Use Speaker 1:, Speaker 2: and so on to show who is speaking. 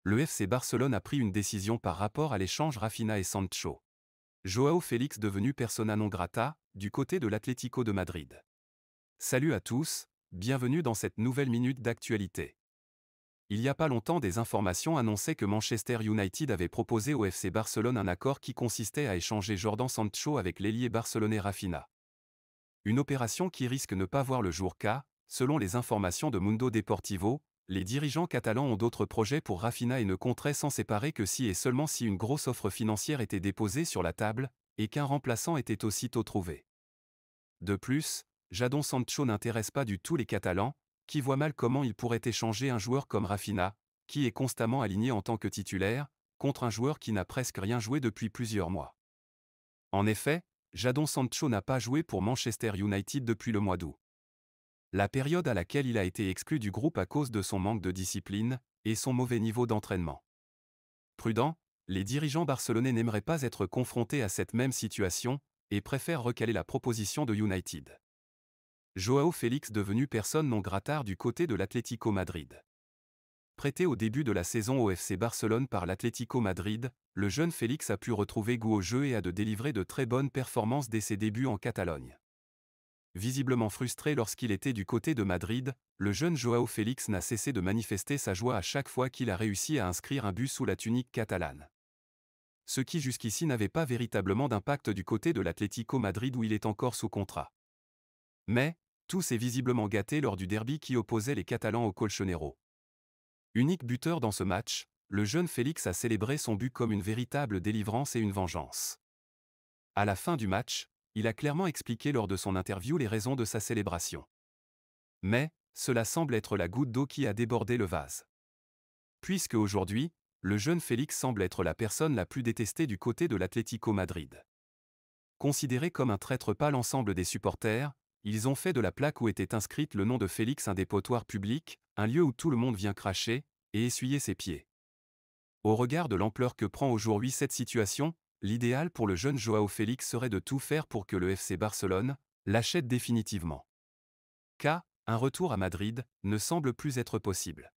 Speaker 1: le FC Barcelone a pris une décision par rapport à l'échange Rafinha et Sancho. Joao Félix devenu persona non grata, du côté de l'Atlético de Madrid. Salut à tous, bienvenue dans cette nouvelle minute d'actualité. Il y a pas longtemps, des informations annonçaient que Manchester United avait proposé au FC Barcelone un accord qui consistait à échanger Jordan Sancho avec l'ailier barcelonais Rafinha. Une opération qui risque ne pas voir le jour car, selon les informations de Mundo Deportivo, les dirigeants catalans ont d'autres projets pour Rafinha et ne compteraient s'en séparer que si et seulement si une grosse offre financière était déposée sur la table, et qu'un remplaçant était aussitôt trouvé. De plus, Jadon Sancho n'intéresse pas du tout les Catalans, qui voient mal comment ils pourraient échanger un joueur comme Rafinha, qui est constamment aligné en tant que titulaire, contre un joueur qui n'a presque rien joué depuis plusieurs mois. En effet, Jadon Sancho n'a pas joué pour Manchester United depuis le mois d'août. La période à laquelle il a été exclu du groupe à cause de son manque de discipline et son mauvais niveau d'entraînement. Prudents, les dirigeants barcelonais n'aimeraient pas être confrontés à cette même situation et préfèrent recaler la proposition de United. Joao Félix devenu personne non grata du côté de l'Atlético Madrid. Prêté au début de la saison au FC Barcelone par l'Atlético Madrid, le jeune Félix a pu retrouver goût au jeu et a délivré de très bonnes performances dès ses débuts en Catalogne. Visiblement frustré lorsqu'il était du côté de Madrid, le jeune Joao Félix n'a cessé de manifester sa joie à chaque fois qu'il a réussi à inscrire un but sous la tunique catalane. Ce qui jusqu'ici n'avait pas véritablement d'impact du côté de l'Atlético Madrid où il est encore sous contrat. Mais, tout s'est visiblement gâté lors du derby qui opposait les Catalans aux Colchoneros. Unique buteur dans ce match, le jeune Félix a célébré son but comme une véritable délivrance et une vengeance. À la fin du match, il a clairement expliqué lors de son interview les raisons de sa célébration. Mais, cela semble être la goutte d'eau qui a débordé le vase. Puisque aujourd'hui, le jeune Félix semble être la personne la plus détestée du côté de l'Atlético Madrid. Considéré comme un traître par l'ensemble des supporters, ils ont fait de la plaque où était inscrite le nom de Félix un dépotoir public, un lieu où tout le monde vient cracher et essuyer ses pieds. Au regard de l'ampleur que prend aujourd'hui cette situation, l'idéal pour le jeune Joao Félix serait de tout faire pour que le FC Barcelone l'achète définitivement. Car, un retour à Madrid ne semble plus être possible.